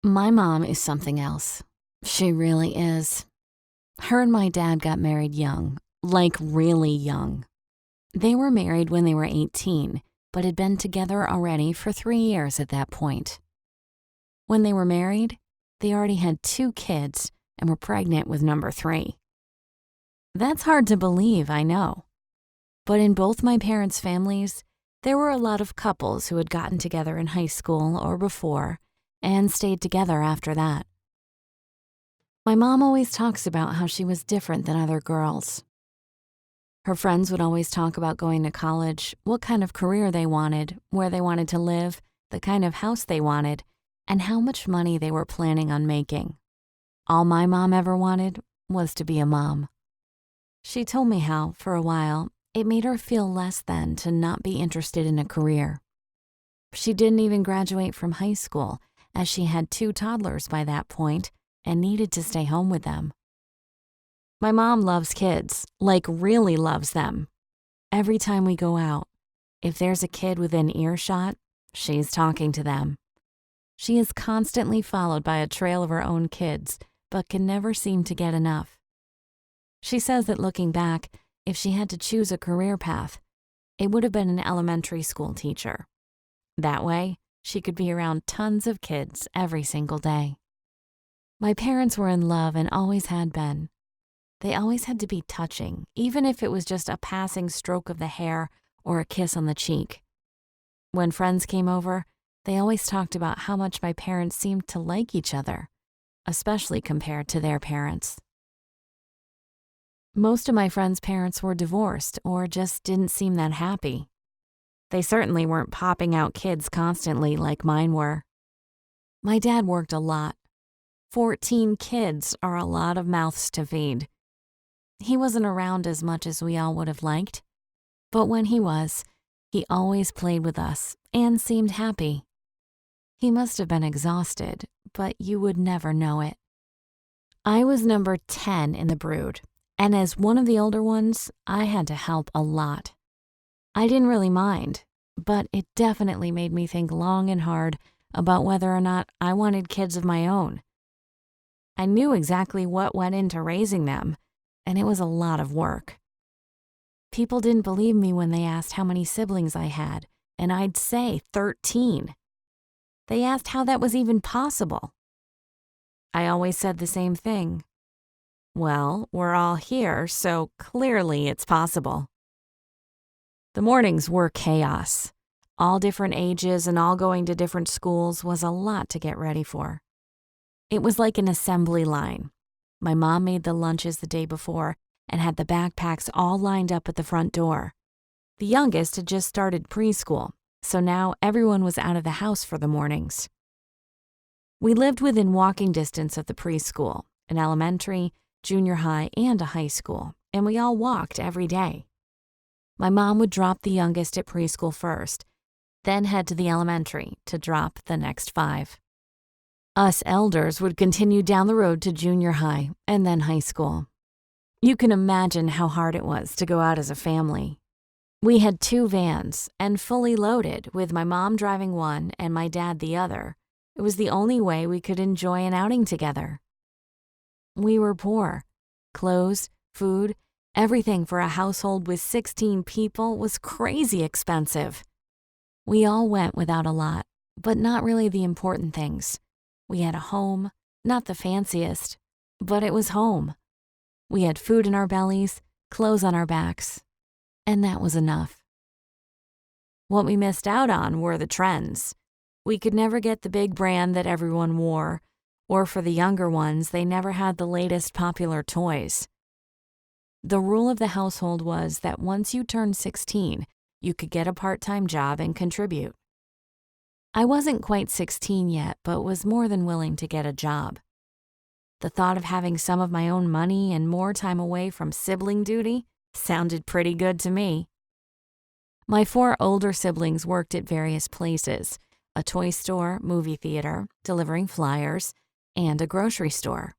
My mom is something else. She really is. Her and my dad got married young, like really young. They were married when they were 18, but had been together already for 3 years at that point. When they were married, they already had 2 kids and were pregnant with number 3. That's hard to believe, I know. But in both my parents' families, there were a lot of couples who had gotten together in high school or before and stayed together after that. My mom always talks about how she was different than other girls. Her friends would always talk about going to college, what kind of career they wanted, where they wanted to live, the kind of house they wanted, and how much money they were planning on making. All my mom ever wanted was to be a mom. She told me how, for a while, it made her feel less than to not be interested in a career. She didn't even graduate from high school, as she had 2 toddlers by that point and needed to stay home with them. My mom loves kids, like really loves them. Every time we go out, if there's a kid within earshot, she's talking to them. She is constantly followed by a trail of her own kids, but can never seem to get enough. She says that looking back, if she had to choose a career path, it would have been an elementary school teacher. That way, she could be around tons of kids every single day. My parents were in love and always had been. They always had to be touching, even if it was just a passing stroke of the hair or a kiss on the cheek. When friends came over, they always talked about how much my parents seemed to like each other, especially compared to their parents. Most of my friends' parents were divorced or just didn't seem that happy. They certainly weren't popping out kids constantly like mine were. My dad worked a lot. 14 kids are a lot of mouths to feed. He wasn't around as much as we all would have liked, but when he was, he always played with us and seemed happy. He must have been exhausted, but you would never know it. I was number 10 in the brood, and as one of the older ones, I had to help a lot. I didn't really mind, but it definitely made me think long and hard about whether or not I wanted kids of my own. I knew exactly what went into raising them, and it was a lot of work. People didn't believe me when they asked how many siblings I had, and I'd say 13. They asked how that was even possible. I always said the same thing. Well, we're all here, so clearly it's possible. The mornings were chaos. All different ages and all going to different schools was a lot to get ready for. It was like an assembly line. My mom made the lunches the day before and had the backpacks all lined up at the front door. The youngest had just started preschool, so now everyone was out of the house for the mornings. We lived within walking distance of the preschool, an elementary, junior high, and a high school, and we all walked every day. My mom would drop the youngest at preschool first, then head to the elementary to drop the next 5. Us elders would continue down the road to junior high and then high school. You can imagine how hard it was to go out as a family. We had 2 vans and fully loaded, with my mom driving one and my dad the other. It was the only way we could enjoy an outing together. We were poor. Clothes, food, everything for a household with 16 people was crazy expensive. We all went without a lot, but not really the important things. We had a home, not the fanciest, but it was home. We had food in our bellies, clothes on our backs, and that was enough. What we missed out on were the trends. We could never get the big brand that everyone wore, or for the younger ones, they never had the latest popular toys. The rule of the household was that once you turned 16, you could get a part-time job and contribute. I wasn't quite 16 yet, but was more than willing to get a job. The thought of having some of my own money and more time away from sibling duty sounded pretty good to me. My 4 older siblings worked at various places: a toy store, movie theater, delivering flyers, and a grocery store.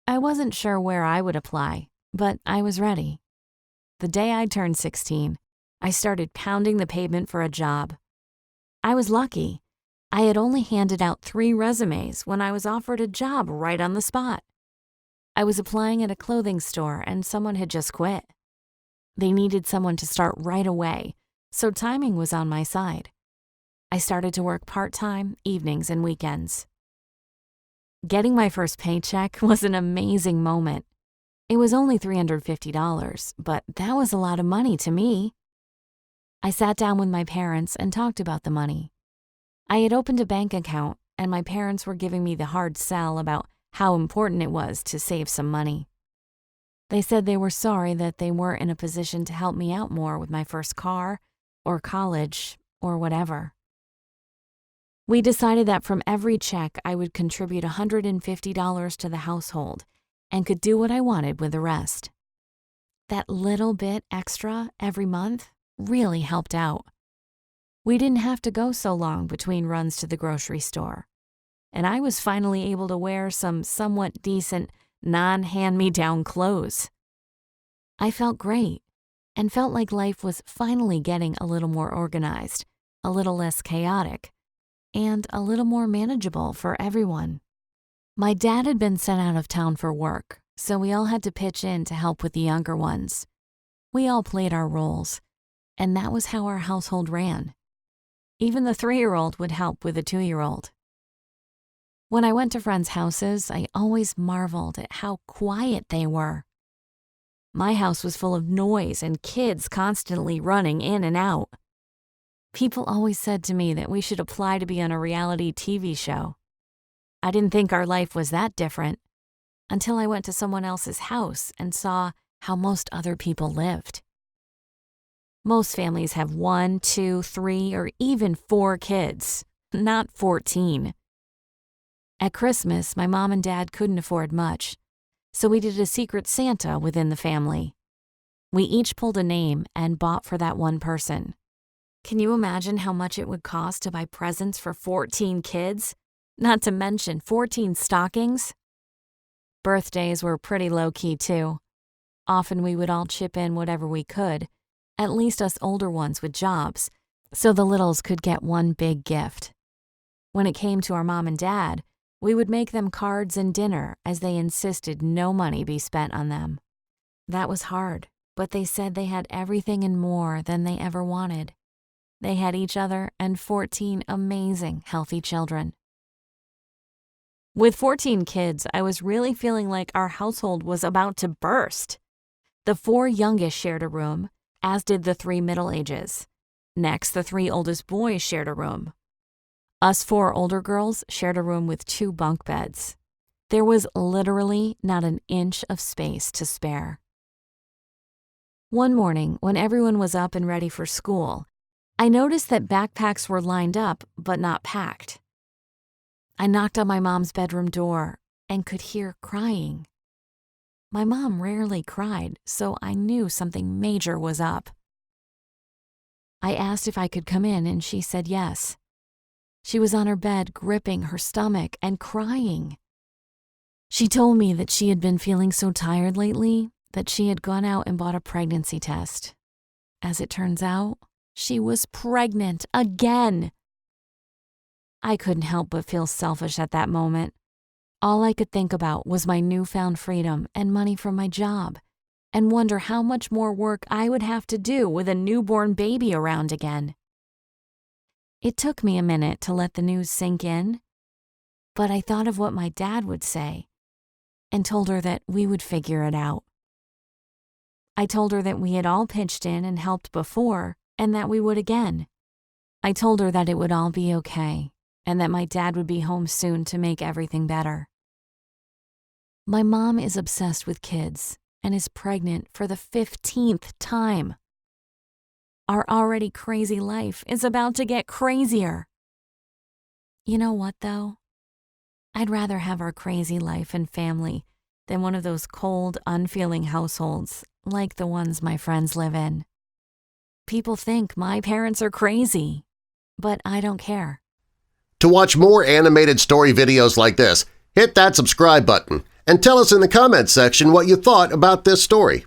I wasn't sure where I would apply, but I was ready. The day I turned 16, I started pounding the pavement for a job. I was lucky. I had only handed out 3 resumes when I was offered a job right on the spot. I was applying at a clothing store and someone had just quit. They needed someone to start right away, so timing was on my side. I started to work part-time, evenings and weekends. Getting my first paycheck was an amazing moment. It was only $350, but that was a lot of money to me. I sat down with my parents and talked about the money. I had opened a bank account, and my parents were giving me the hard sell about how important it was to save some money. They said they were sorry that they weren't in a position to help me out more with my first car, or college, or whatever. We decided that from every check I would contribute $150 to the household and could do what I wanted with the rest. That little bit extra every month really helped out. We didn't have to go so long between runs to the grocery store, and I was finally able to wear some somewhat decent, non-hand-me-down clothes. I felt great and felt like life was finally getting a little more organized, a little less chaotic, and a little more manageable for everyone. My dad had been sent out of town for work, so we all had to pitch in to help with the younger ones. We all played our roles, and that was how our household ran. Even the 3-year-old would help with the 2-year-old. When I went to friends' houses, I always marveled at how quiet they were. My house was full of noise and kids constantly running in and out. People always said to me that we should apply to be on a reality TV show. I didn't think our life was that different until I went to someone else's house and saw how most other people lived. Most families have 1, 2, 3, or even 4 kids, not 14. At Christmas, my mom and dad couldn't afford much, so we did a secret Santa within the family. We each pulled a name and bought for that one person. Can you imagine how much it would cost to buy presents for 14 kids? Not to mention 14 stockings? Birthdays were pretty low-key too. Often we would all chip in whatever we could, at least us older ones with jobs, so the littles could get one big gift. When it came to our mom and dad, we would make them cards and dinner as they insisted no money be spent on them. That was hard, but they said they had everything and more than they ever wanted. They had each other and 14 amazing, healthy children. With 14 kids, I was really feeling like our household was about to burst. The 4 youngest shared a room, as did the 3 middle ages. Next, the 3 oldest boys shared a room. Us 4 older girls shared a room with 2 bunk beds. There was literally not an inch of space to spare. One morning, when everyone was up and ready for school, I noticed that backpacks were lined up but not packed. I knocked on my mom's bedroom door and could hear crying. My mom rarely cried, so I knew something major was up. I asked if I could come in, and she said yes. She was on her bed, gripping her stomach and crying. She told me that she had been feeling so tired lately that she had gone out and bought a pregnancy test. As it turns out, she was pregnant again. I couldn't help but feel selfish at that moment. All I could think about was my newfound freedom and money from my job, and wonder how much more work I would have to do with a newborn baby around again. It took me a minute to let the news sink in, but I thought of what my dad would say and told her that we would figure it out. I told her that we had all pitched in and helped before and that we would again. I told her that it would all be okay and that my dad would be home soon to make everything better. My mom is obsessed with kids and is pregnant for the 15th time. Our already crazy life is about to get crazier. You know what, though? I'd rather have our crazy life and family than one of those cold, unfeeling households like the ones my friends live in. People think my parents are crazy, but I don't care. To watch more animated story videos like this, hit that subscribe button and tell us in the comments section what you thought about this story.